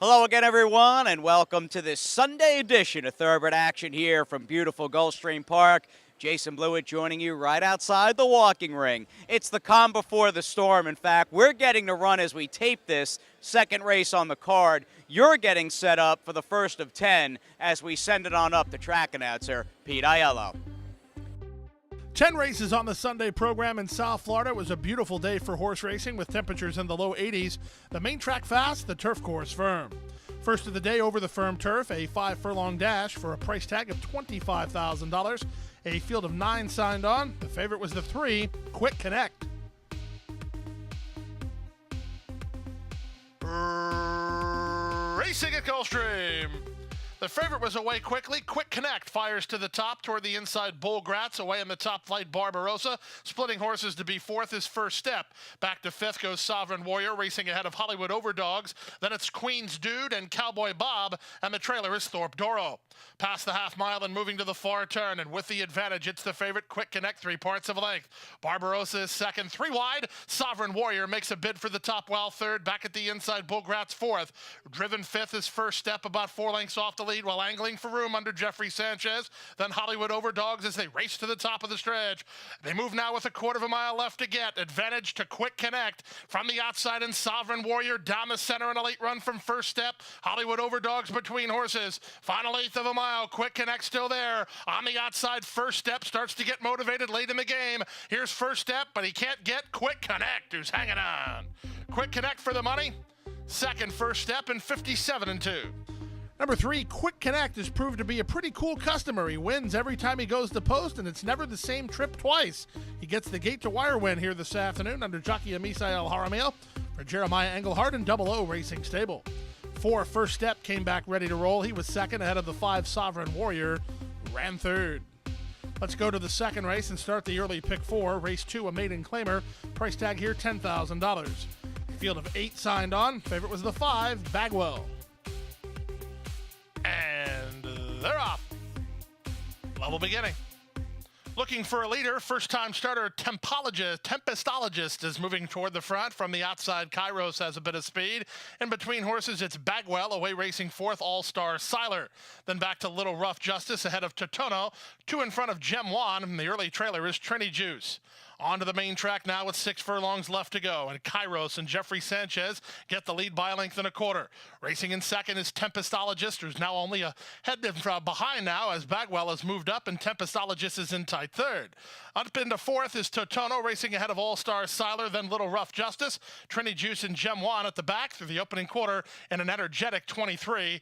Hello again, everyone, and welcome to this Sunday edition of Thoroughbred Action here from beautiful Gulfstream Park. Jason Blewett joining you right outside the walking ring. It's the calm before the storm. In fact, we're getting to run as we tape this second race on the card. You're getting set up for the first of 10 as we send it on up to track announcer Pete Aiello. 10 races on the Sunday program in South Florida. It was a beautiful day for horse racing with temperatures in the low 80s. The main track fast, the turf course firm. First of the day over the firm turf, a 5-furlong dash for a price tag of $25,000. A field of 9 signed on. The favorite was the 3, Quick Connect. Racing at Gulfstream. The favorite was away quickly. Quick Connect fires to the top toward the inside. Bull Gratz away in the top flight. Barbarossa splitting horses to be fourth. His first step. Back to fifth goes Sovereign Warrior racing ahead of Hollywood Overdogs. Then it's Queen's Dude and Cowboy Bob, and the trailer is Thorpe Doro. Past the half mile and moving to the far turn, and with the advantage, it's the favorite Quick Connect, 3 parts of a length. Barbarossa is second, 3 wide. Sovereign Warrior makes a bid for the top while third. Back at the inside, Bull Gratz fourth. Driven fifth is first step, about 4 lengths off the lead while angling for room under Jeffrey Sanchez. Then Hollywood Overdogs as they race to the top of the stretch. They move now with a quarter of a mile left to get. Advantage to Quick Connect from the outside, and Sovereign Warrior down the center in a late run from first step. Hollywood Overdogs between horses. Final eighth of a mile. Quick Connect still there. On the outside, first step starts to get motivated late in the game. Here's first step, but he can't get Quick Connect, who's hanging on. Quick Connect for the money. Second, first step, and 57-2. Number 3, Quick Connect has proved to be a pretty cool customer. He wins every time he goes to post, and it's never the same trip twice. He gets the gate-to-wire win here this afternoon under jockey Amisael Jaramillo for Jeremiah Engelhardt and Double O Racing Stable. 4, First Step came back ready to roll. He was second ahead of the 5, Sovereign Warrior, who ran third. Let's go to the second race and start the early pick 4. Race 2, a maiden claimer. Price tag here, $10,000. Field of 8 signed on. Favorite was the 5, Bagwell. And they're off. Level beginning. Looking for a leader, first-time starter Tempestologist is moving toward the front. From the outside, Kairos has a bit of speed. In between horses, it's Bagwell, away racing fourth, All-Star Siler. Then back to Little Rough Justice ahead of Totono. 2 in front of Gem Wan, and the early trailer is Trini Juice. On to the main track now with 6 furlongs left to go, and Kairos and Jeffrey Sanchez get the lead by a length and a quarter. Racing in second is Tempestologist, who's now only a head behind now as Bagwell has moved up and Tempestologist is in tight third. Up into fourth is Totono racing ahead of All-Star Siler, then Little Rough Justice. Trini Juice and Gem Wan at the back through the opening quarter in an energetic 23-2.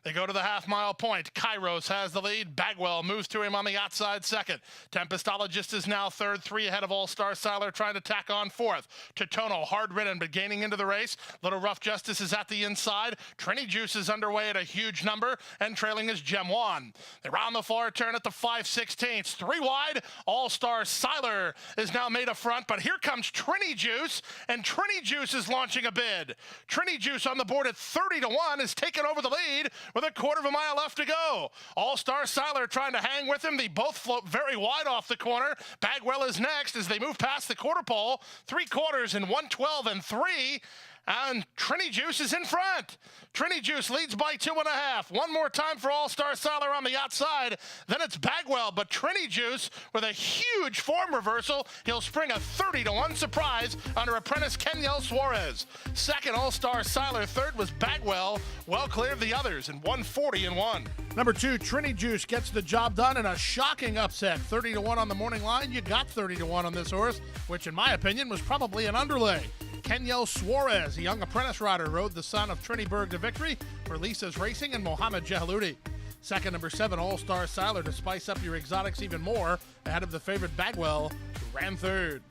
They go to the half-mile point. Kairos has the lead. Bagwell moves to him on the outside second. Tempestologist is now third, 3 ahead of All-Star Siler, trying to tack on fourth. Totono hard-ridden but gaining into the race. Little Rough Justice is at the inside. Trini Juice is underway at a huge number, and trailing is Gem Wan. They round the far turn at the 5/16. 3 wide. All-Star Siler is now made a front, but here comes Trini Juice, and Trini Juice is launching a bid. Trini Juice on the board at 30-1 is taken over the lead with a quarter of a mile left to go. All-Star Siler trying to hang with him. They both float very wide off the corner. Bagwell is next as they move past the quarter pole. 3 quarters in 1:12-3. And Trini Juice is in front. Trini Juice leads by 2.5. One more time for All-Star Siler on the outside. Then it's Bagwell, but Trini Juice with a huge form reversal. He'll spring a 30-1 surprise under apprentice Kenyel Suarez. Second, All-Star Siler. Third was Bagwell. Well clear of the others in 140-1. Number 2, Trini Juice gets the job done in a shocking upset. 30-1 on the morning line. You got 30-1 on this horse, which in my opinion was probably an underlay. Kenyel Suarez, a young apprentice rider, rode the son of Trini Berg to victory for Lisa's Racing and Mohamed Jahaloudi. Second, number 7, All-Star Siler to spice up your exotics even more, ahead of the favorite Bagwell, who ran third.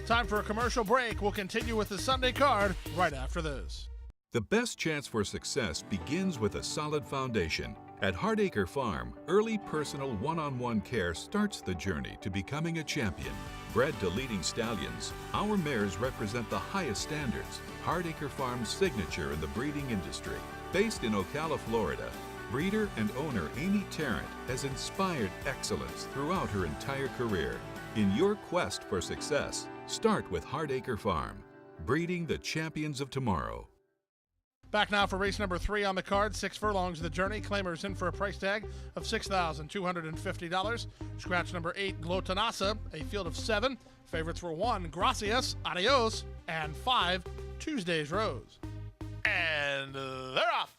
Time for a commercial break. We'll continue with the Sunday card right after this. The best chance for success begins with a solid foundation. At Hardacre Farm, early personal one-on-one care starts the journey to becoming a champion. Bred to leading stallions, our mares represent the highest standards. Hardacre Farm's signature in the breeding industry. Based in Ocala, Florida, breeder and owner Amy Tarrant has inspired excellence throughout her entire career. In your quest for success, start with Hardacre Farm, breeding the champions of tomorrow. Back now for race number 3 on the card. 6 furlongs of the journey. Claimers in for a price tag of $6,250. Scratch number 8, Glotanasa, a field of 7. Favorites were 1, Gracias, Adios, and 5, Tuesday's Rose. And they're off.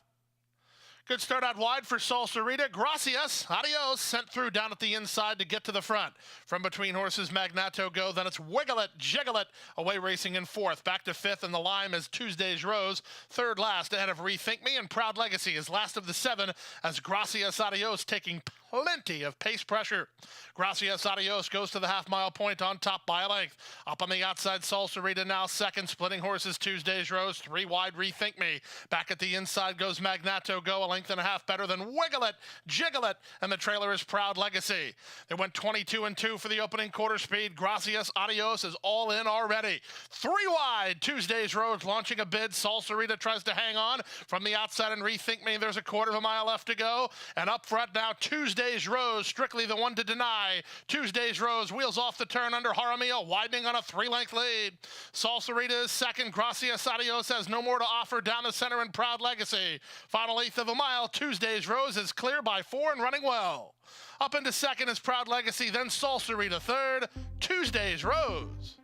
Good start out wide for Salsarita. Gracias, Adios, sent through down at the inside to get to the front. From between horses, Magnato Go, then it's Wiggle It, Jiggle It, away racing in 4th. Back to 5th, and the lime is Tuesday's Rose. 3rd last ahead of Rethink Me, and Proud Legacy is last of the 7 as Gracias, Adios taking plenty of pace pressure. Gracias, Adios goes to the half-mile point on top by a length. Up on the outside, Salsarita now 2nd, splitting horses, Tuesday's Rose. 3 wide, Rethink Me. Back at the inside goes Magnato Go, a length and a half better than Wiggle It, Jiggle It, and the trailer is Proud Legacy. They went 22-2 for the opening quarter speed. Gracias, Adios is all in already. 3 wide, Tuesday's Rose launching a bid. Salsarita tries to hang on from the outside and Rethink Me. There's a quarter of a mile left to go. And up front now, Tuesday's Rose, strictly the one to deny. Tuesday's Rose wheels off the turn under Jaramillo, widening on a 3-length lead. Salsarita is 2nd. Gracias, Adios has no more to offer down the center in Proud Legacy. Final 1/8 of a mile, Tuesday's Rose is clear by 4 and running well. Up into 2nd is Proud Legacy, then Salsarita 3rd, Tuesday's Rose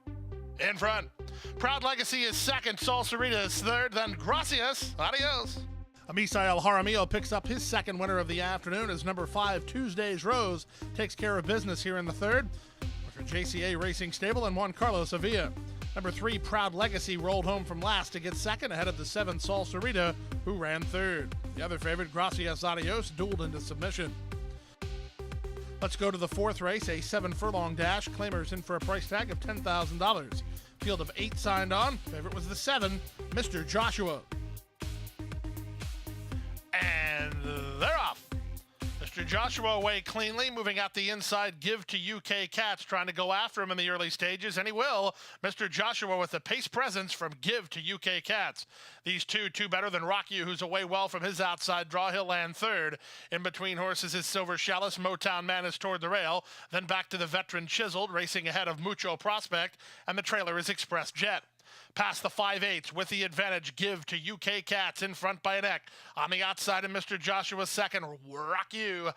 in front. Proud Legacy is 2nd, Salsarita is 3rd, then Gracias, Adios. Misael Jaramillo picks up his 2nd winner of the afternoon as number 5, Tuesday's Rose, takes care of business here in the 3rd. For JCA Racing Stable and Juan Carlos Avila. Number 3, Proud Legacy, rolled home from last to get 2nd ahead of the 7, Salsarita, who ran 3rd. The other favorite, Gracias, Adios, dueled into submission. Let's go to the 4th race, a 7-furlong dash. Claimers in for a price tag of $10,000. Field of 8 signed on. Favorite was the 7, Mr. Joshua. And they're off. Mr. Joshua away cleanly, moving out the inside. Give to UK Cats, trying to go after him in the early stages, and he will. Mr. Joshua with the pace presence from Give to UK Cats. These two better than Rock You, who's away well from his outside draw. He'll land 3rd. In between horses is Silver Chalice. Motown Man is toward the rail. Then back to the veteran Chiseled, racing ahead of Mucho Prospect, and the trailer is Express Jet. Past the 5/8 with the advantage, Give to UK Cats in front by a neck. On the outside of Mr. Joshua 2nd, Rock You.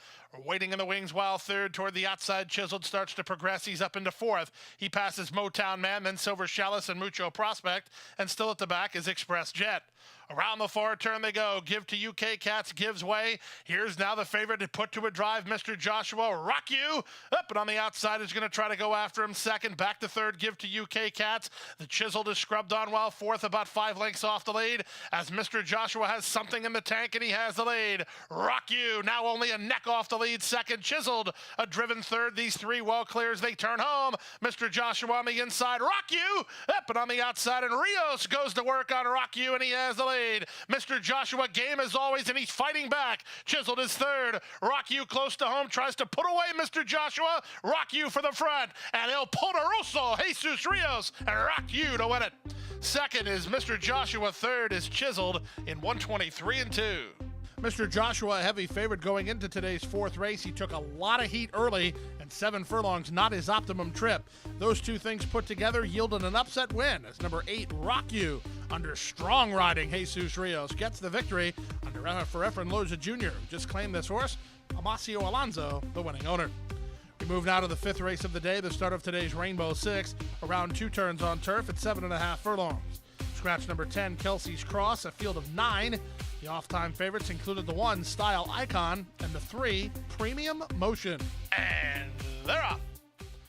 Waiting in the wings while 3rd toward the outside. Chiseled starts to progress. He's up into 4th. He passes Motown Man, then Silver Chalice and Mucho Prospect. And still at the back is Express Jet. Around the far turn they go. Give to UK Cats gives way. Here's now the favorite to put to a drive, Mr. Joshua. Rock You. Up and on the outside is going to try to go after him 2nd. Back to 3rd. Give to UK Cats. The Chiseled is scrubbed on while 4th, about 5 lengths off the lead. As Mr. Joshua has something in the tank and he has the lead. Rock You. Now only a neck off the lead. 2nd. Chiseled. A driven 3rd. These 3 well clears. They turn home. Mr. Joshua on the inside. Rock You. Up and on the outside. And Rios goes to work on Rock You and he has the lead. Mr. Joshua game as always, and he's fighting back. Chiseled is 3rd. Rock You close to home, tries to put away Mr. Joshua. Rock You for the front, and El Poderoso, Jesus Rios, and Rock You to win it. 2nd is Mr. Joshua, 3rd is Chiseled in 123-2. Mr. Joshua, a heavy favorite going into today's 4th race. He took a lot of heat early, and 7 furlongs, not his optimum trip. Those 2 things put together yielded an upset win as number 8, Rock You, under strong riding Jesus Rios, gets the victory under for Efren Loza Jr., who just claimed this horse. Amasio Alonso, the winning owner. We move now to the 5th race of the day, the start of today's Rainbow 6, around 2 turns on turf at 7.5 furlongs. Scratch number 10, Kelsey's Cross, a field of 9. The off-time favorites included the 1, Style Icon, and the 3, Premium Motion. And they're off.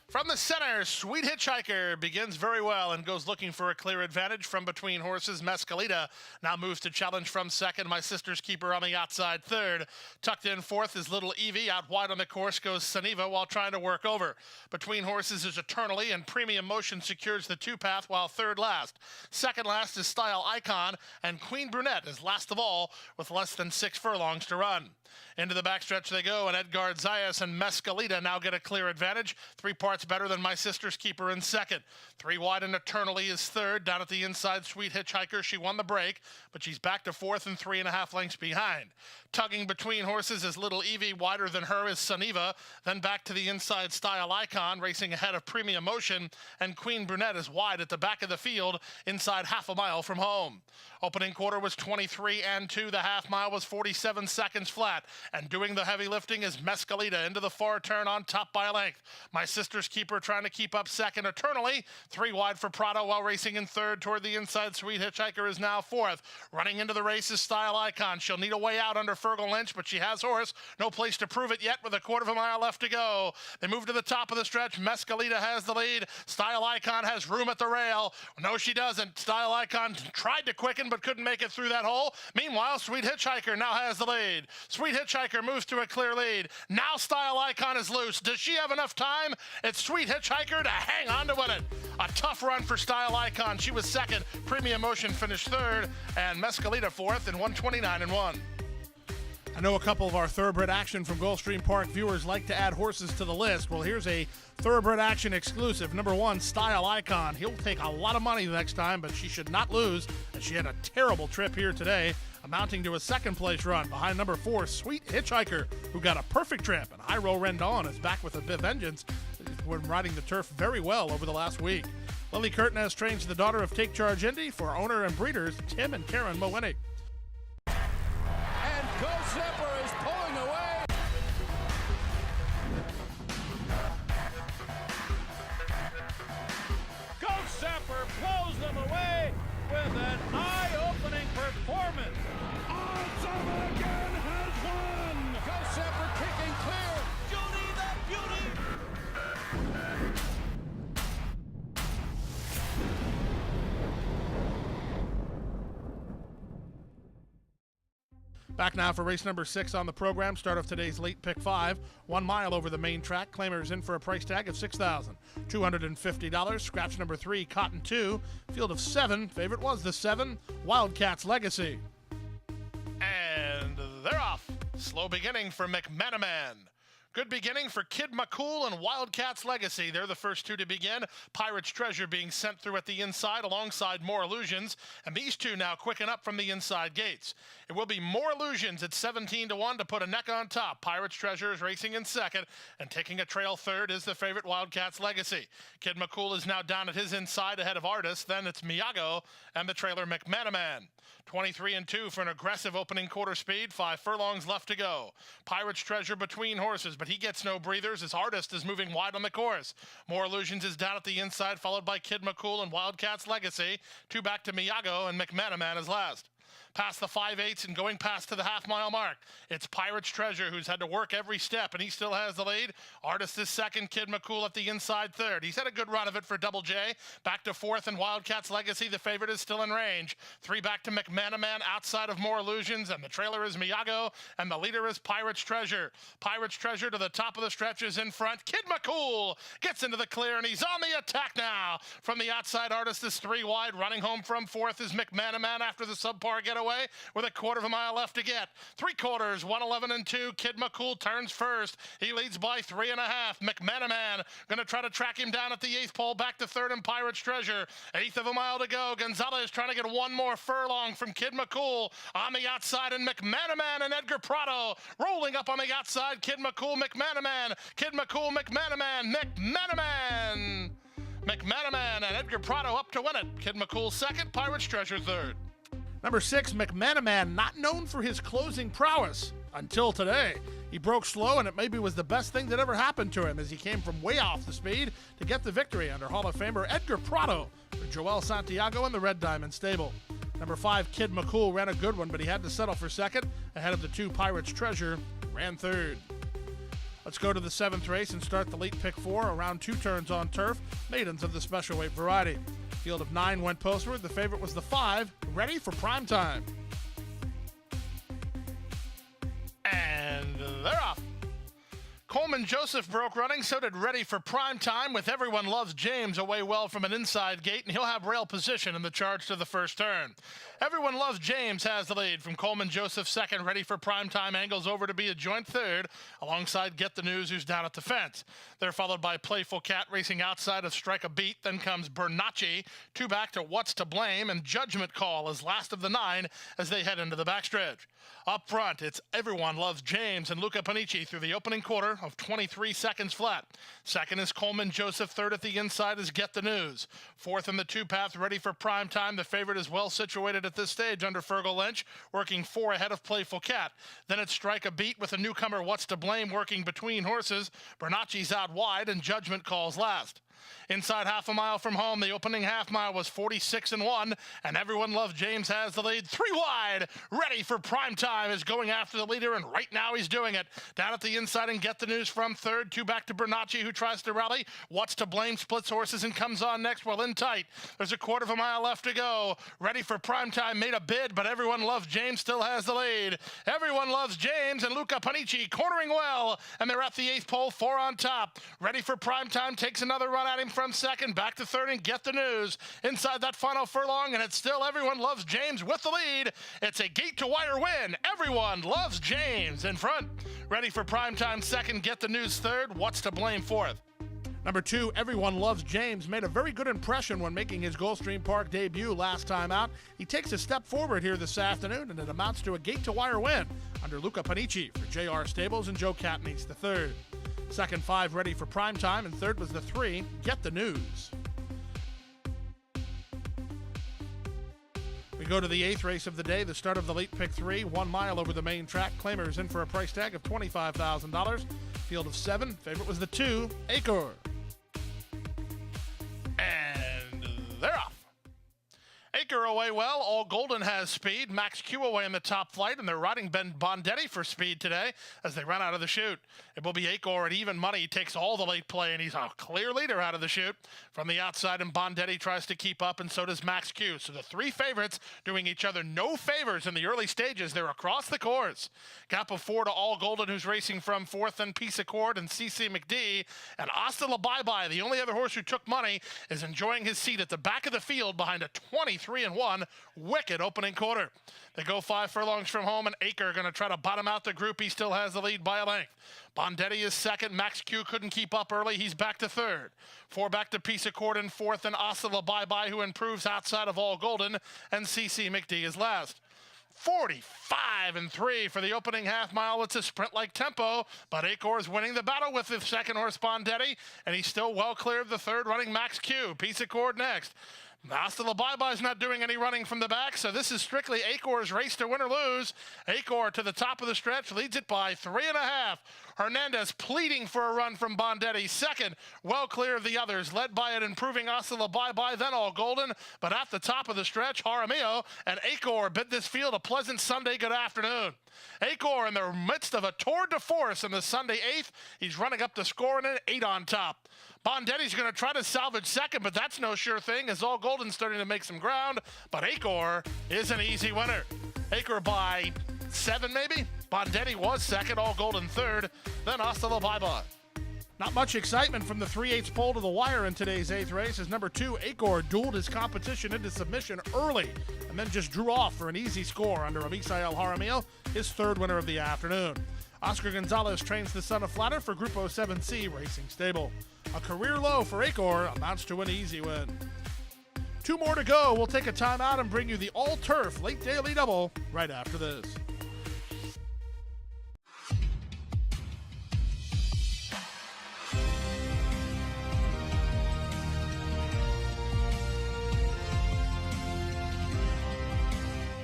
From the center, Sweet Hitchhiker begins very well and goes looking for a clear advantage from between horses. Mescalita now moves to challenge from 2nd. My Sister's Keeper on the outside 3rd. Tucked in 4th is Little Evie. Out wide on the course goes Saniva while trying to work over. Between horses is Eternally, and Premium Motion secures the 2-path while 3rd last. 2nd last is Style Icon, and Queen Brunette is last of all with less than 6 furlongs to run. Into the backstretch they go, and Edgard Zayas and Mescalita now get a clear advantage. 3 parts starts better than My Sister's Keeper in second. 3 wide and Eternally is third. Down at the inside, Sweet Hitchhiker, she won the break, but she's back to fourth and 3.5 lengths behind. Tugging between horses is Little Evie. Wider than her is Suniva. Then back to the inside, Style Icon, racing ahead of Premium Motion, and Queen Brunette is wide at the back of the field, inside half a mile from home. Opening quarter was 23 and 2. The half mile was 47 seconds flat. And doing the heavy lifting is Mescalita into the far turn on top by a length. My Sister's Keeper trying to keep up second Eternally. 3 wide for Prado while racing in third. Toward the inside, Sweet Hitchhiker is now fourth. Running into the race is Style Icon. She'll need a way out under Fergal Lynch, but she has horse. No place to prove it yet with a quarter of a mile left to go. They move to the top of the stretch. Mescalita has the lead. Style Icon has room at the rail. No, she doesn't. Style Icon tried to quicken but couldn't make it through that hole. Meanwhile, Sweet Hitchhiker now has the lead. Sweet Hitchhiker moves to a clear lead. Now Style Icon is loose. Does she have enough time? It's Sweet Hitchhiker to hang on to win it. A tough run for Style Icon. She was second. Premium Motion finished third, and Mescalita fourth in 129 and 1. I know a couple of our Thoroughbred Action from Gulfstream Park viewers like to add horses to the list. Well, here's a Thoroughbred Action exclusive. Number 1, Style Icon. He'll take a lot of money the next time, but she should not lose, as she had a terrible trip here today, amounting to a second place run. Behind number 4, Sweet Hitchhiker, who got a perfect trip. And Hyro Rendon is back with a bit of vengeance when riding the turf very well over the last week. Lily Curtin has trained the daughter of Take Charge Indy for owner and breeders Tim and Karen Mowiney. Go Zipper is pulling away. Go Zipper blows them away with an eye-opening performance. Zipper again has won. Go Zipper kicking clear. Judy the Beauty. Back now for race number 6 on the program. Start of today's late pick 5. 1 mile over the main track. Claimers in for a price tag of $6,250. Scratch number 3, Cotton 2. Field of 7. Favorite was the 7, Wildcats Legacy. And they're off. Slow beginning for McManaman. Good beginning for Kid McCool and Wildcats Legacy. They're the first 2 to begin. Pirate's Treasure being sent through at the inside alongside More Illusions. And these 2 now quicken up from the inside gates. It will be More Illusions at 17 to 1 to put a neck on top. Pirate's Treasure is racing in second, and taking a trail third is the favorite Wildcats Legacy. Kid McCool is now down at his inside ahead of Artist. Then it's Miyago and the trailer McManaman. 23 and 2 for an aggressive opening quarter speed. 5 furlongs left to go. Pirate's Treasure between horses, but he gets no breathers as Artist is moving wide on the course. More Illusions is down at the inside, followed by Kid McCool and Wildcats Legacy. 2 back to Miyago, and McManaman is last. Past the 5/8 and going past to the half-mile mark. It's Pirate's Treasure, who's had to work every step, and he still has the lead. Artist is second, Kid McCool at the inside third. He's had a good run of it for Double J. Back to fourth, and Wildcats Legacy, the favorite, is still in range. 3 back to McManaman outside of More Illusions, and the trailer is Miyago, and the leader is Pirate's Treasure. Pirate's Treasure to the top of the stretches in front. Kid McCool gets into the clear, and he's on the attack now. From the outside, Artist is 3 wide. Running home from fourth is McManaman after the subpar getaway, with a quarter of a mile left to get. 3/4, 111 and 2. Kid McCool turns first. He leads by 3.5. McManaman going to try to track him down at the 8th pole. Back to third, and Pirate's Treasure. 1/8 of a mile to go. Gonzalez trying to get 1 more furlong from Kid McCool on the outside, and McManaman and Edgar Prado rolling up on the outside. Kid McCool, McManaman. Kid McCool, McManaman. McManaman and Edgar Prado up to win it. Kid McCool second, Pirate's Treasure third. Number 6, McManaman, not known for his closing prowess until today. He broke slow, and it maybe was the best thing that ever happened to him, as he came from way off the speed to get the victory under Hall of Famer Edgar Prado for Joel Santiago and the Red Diamond stable. Number 5, Kid McCool, ran a good one, but he had to settle for second ahead of the 2 Pirate's Treasure, ran third. Let's go to the 7th race and start the late pick 4, around 2 turns on turf, maidens of the special weight variety. Field of 9 went postward. The favorite was the 5, ready for prime time. And they're off. Coleman Joseph broke running, so did Ready for Prime Time, with Everyone Loves James away well from an inside gate, and he'll have rail position in the charge to the first turn. Everyone Loves James has the lead from Coleman Joseph second. Ready for Prime Time angles over to be a joint third, alongside Get the News, who's down at the fence. They're followed by Playful Cat racing outside of Strike a Beat. Then comes Bernacchi, two back to What's to Blame, and Judgment Call is last of the 9 as they head into the backstretch. Up front, it's Everyone Loves James and Luca Panici through the opening quarter of 23 seconds flat. Second is Coleman Joseph. Third at the inside is Get the News. Fourth in the two-path, Ready for Prime Time. The favorite is well situated at this stage under Fergal Lynch, working 4 ahead of Playful Cat. Then it's Strike a Beat with a newcomer What's to Blame working between horses. Bernacchi's out wide and Judgment Calls last. Inside half a mile from home, the opening half mile was 46-1, and Everyone Loves James has the lead. 3 wide, Ready for Prime Time is going after the leader, and right now he's doing it. Down at the inside and Get the News from third, 2 back to Bernacchi, who tries to rally. What's to Blame splits horses and comes on next, well in tight. There's a quarter of a mile left to go. Ready for Prime Time made a bid, but Everyone Loves James still has the lead. Everyone Loves James and Luca Panici cornering well, and they're at the 8th pole, 4 on top. Ready for Prime Time takes another run at him from second, back to third, and Get the News inside that final furlong, and it's still Everyone Loves James with the lead. It's a gate-to-wire win. Everyone Loves James in front. Ready for Prime Time second, Get the News third, What's to Blame fourth. Number 2, Everyone Loves James, made a very good impression when making his Gulfstream Park debut last time out. He takes a step forward here this afternoon, and it amounts to a gate-to-wire win under Luca Panici for JR Stables and Joe Catney's the third. Second 5, Ready for Prime Time, and third was the 3, Get the News. We go to the 8th race of the day, the start of the late pick 3, 1 mile over the main track. Claimers in for a price tag of $25,000. Field of 7, favorite was the 2, Acor. And they're off. Acre away well. All Golden has speed. Max Q away in the top flight, and they're riding Ben Bondetti for speed today as they run out of the chute. It will be Acor at even money. He takes all the late play, and he's a clear leader out of the chute. From the outside, and Bondetti tries to keep up, and so does Max Q. So the 3 favorites doing each other no favors in the early stages. They're across the course. Gap of 4 to All Golden, who's racing from 4th, and Peace Accord and CC McD. And Hasta La Bye Bye, the only other horse who took money, is enjoying his seat at the back of the field behind a 23-1 wicked opening quarter. They go 5 furlongs from home, and Acre going to try to bottom out the group. He still has the lead by a length. Bondetti is second. Max Q couldn't keep up early. He's back to third. 4 back to Peace Accord in 4th, and Hasta La Bye Bye, who improves outside of All Golden, and CC McD is last. 45-3 for the opening half mile. It's a sprint-like tempo, but Acor is winning the battle with the second horse Bondetti, and he's still well clear of the third running Max Q. Peace Accord next. Hasta La Bye Bye's not doing any running from the back, so this is strictly Acor's race to win or lose. Acor to the top of the stretch, leads it by 3.5. Hernandez pleading for a run from Bondetti. Second, well clear of the others, led by an improving Hasta La Bye Bye, then All Golden. But at the top of the stretch, Jaramillo and Acor bid this field a pleasant Sunday good afternoon. Acor in the midst of a tour de force in the Sunday 8th. He's running up the score in an 8 on top. Bondetti's going to try to salvage second, but that's no sure thing as All Golden's starting to make some ground. But Acor is an easy winner. Acor by 7 maybe. Bondetti was second, All Golden third, then Hasta La Bye Bye. Not much excitement from the 3/8 pole to the wire in today's 8th race as number 2, Acor, dueled his competition into submission early and then just drew off for an easy score under Amisael Jaramillo, his 3rd winner of the afternoon. Oscar Gonzalez trains the son of Flatter for Grupo 7C Racing Stable. A career low for Acor amounts to an easy win. 2 more to go. We'll take a timeout and bring you the all-turf late daily double right after this.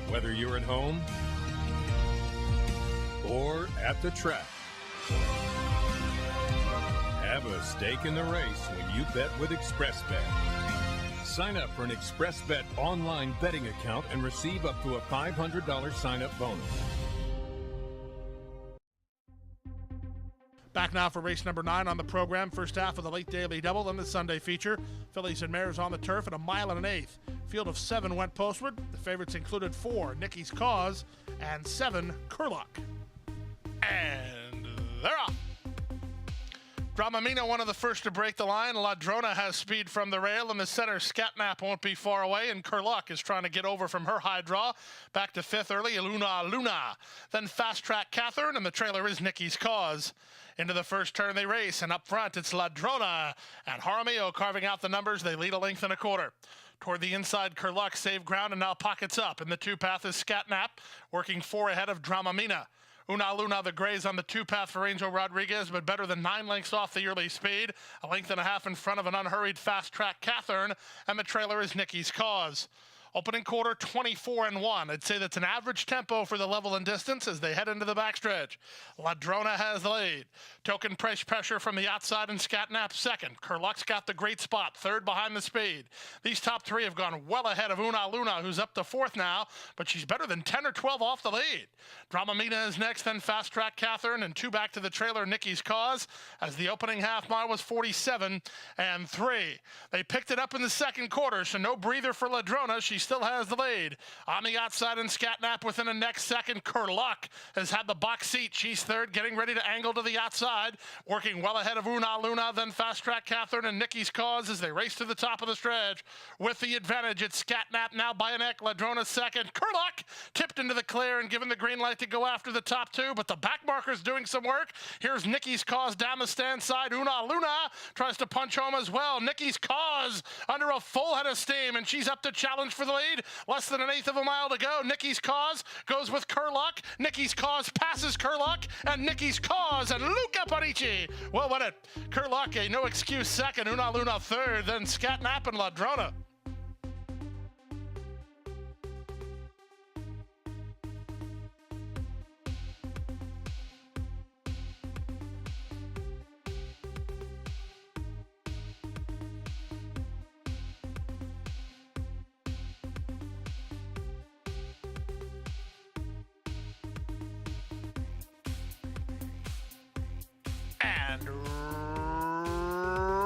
Whether you're at home or at the track, have a stake in the race when you bet with ExpressBet. Sign up for an ExpressBet online betting account and receive up to a $500 sign-up bonus. Back now for race number 9 on the program. First half of the late daily double, then the Sunday feature. Fillies and mares on the turf at 1 1/8 miles. Field of 7 went postward. The favorites included 4, Nicky's Cause, and 7, Curlock. And they're off. Dramamine, one of the first to break the line. Ladrona has speed from the rail. In the center, Scatnap won't be far away, and Kurluck is trying to get over from her high draw. Back to fifth early, Luna. Then Fast Track Catherine, and the trailer is Nikki's Cause. Into the first turn they race, and up front it's Ladrona and Jaramillo carving out the numbers. They lead a length and a quarter. Toward the inside, Kurluck saved ground and now pockets up. In the two-path is Scatnap, working 4 ahead of Dramamine. Luna, the grays on the two-path for Angel Rodriguez, but better than 9 lengths off the early speed. A length and a half in front of an unhurried Fast Track Catherine, and the trailer is Nikki's Cause. Opening quarter, 24-1. I'd say that's an average tempo for the level and distance as they head into the backstretch. Ladrona has the lead. Token pressure from the outside and Scatnap second. Kurluck's got the great spot, third behind the speed. These top 3 have gone well ahead of Luna, who's up to 4th now, but she's better than 10 or 12 off the lead. Dramamine is next, then Fast Track Catherine, and 2 back to the trailer, Nikki's Cause, as the opening half mile was 47-3. They picked it up in the second quarter, so no breather for Ladrona. She still has the lead. On the outside and Scatnap within the next second. Kurluck has had the box seat. She's third, getting ready to angle to the outside. Working well ahead of Luna, then Fast Track Catherine and Nikki's Cause as they race to the top of the stretch. With the advantage, it's Scatnap now by a neck. Ladrona second. Kurluck tipped into the clear and given the green light to go after the top 2, but the back marker's doing some work. Here's Nikki's Cause down the stand side. Luna tries to punch home as well. Nikki's Cause under a full head of steam, and she's up to challenge for the lead. Less than an eighth of a mile to go. Nikki's Cause goes with Kurluck. Nikki's Cause passes Kurluck, and Nikki's Cause and Luca Parici will win it. Kurluck, a no excuse second. Luna third, then Scatnap and Ladrona. And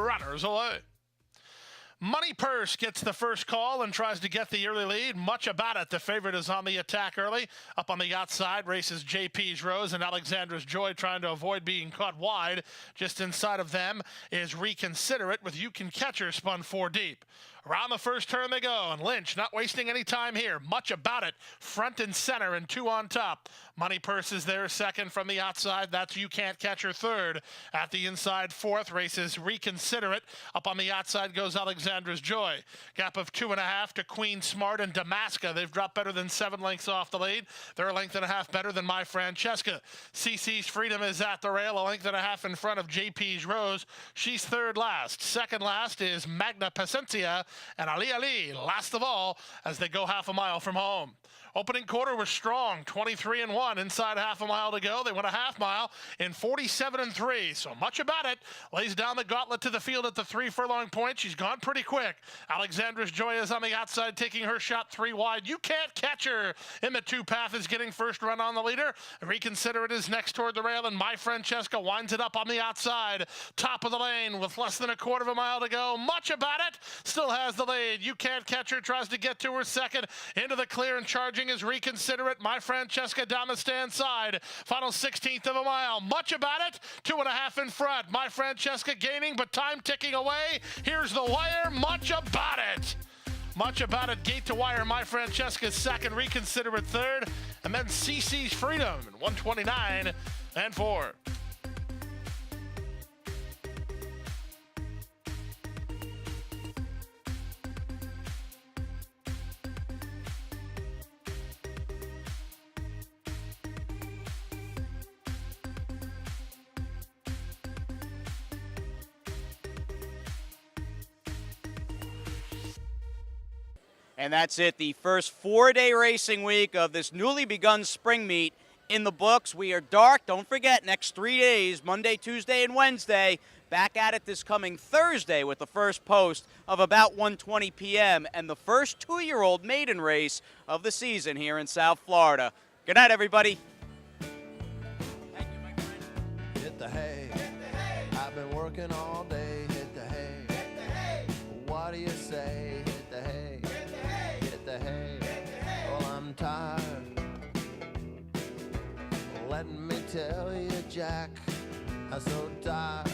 runners away. Money Purse gets the first call and tries to get the early lead. Much about it. The favorite is on the attack early. Up on the outside races JP's Rose and Alexandra's Joy trying to avoid being caught wide. Just inside of them is Reconsider It with You Can Catch Her spun 4 deep. Around the first turn they go, and Lynch not wasting any time here. Much about it. Front and center and 2 on top. Money Purse is there second from the outside. That's You Can't Catch Her third. At the inside fourth races Reconsider It. Up on the outside goes Alexandra's Joy. Gap of 2.5 to Queen Smart and Damaska. They've dropped better than 7 lengths off the lead. They're a length and a half better than My Francesca. CC's Freedom is at the rail, a length and a half in front of JP's Rose. She's third last. Second last is Magna Pacencia and Ali, last of all, as they go half a mile from home. Opening quarter was strong, 23-1. Inside half a mile to go. They went a half mile in 47-3. So much about it. Lays down the gauntlet to the field at the 3 furlong point. She's gone pretty quick. Alexandra's Joy is on the outside, taking her shot 3 wide. You Can't Catch Her in the 2 path is getting first run on the leader. Reconsider It is next toward the rail, and My Francesca winds it up on the outside. Top of the lane with less than a quarter of a mile to go. Much about it. Still has the lead. You Can't Catch Her tries to get to her second. Into the clear and charging is Reconsider It. My Francesca down the stand side. Final 16th of a mile. Much about it. 2.5 in front. My Francesca gaining, but time ticking away. Here's the wire. Much about it. Much about it. Gate to wire. My Francesca's second. Reconsider It third. And then CC's Freedom. 129-4. And that's it, the first 4-day racing week of this newly begun spring meet in the books. We are dark. Don't forget, next 3 days, Monday, Tuesday, and Wednesday, back at it this coming Thursday with the first post of about 1:20 p.m. and the first 2-year-old maiden race of the season here in South Florida. Good night, everybody. Thank you, my friend. Hit the hay. I've been working all day. Hit the hay. Hit the hay. What do you say? Hit the hay. Hit the hay. Hit the hay. Well, I'm tired. Let me tell you, Jack, I'm so tired.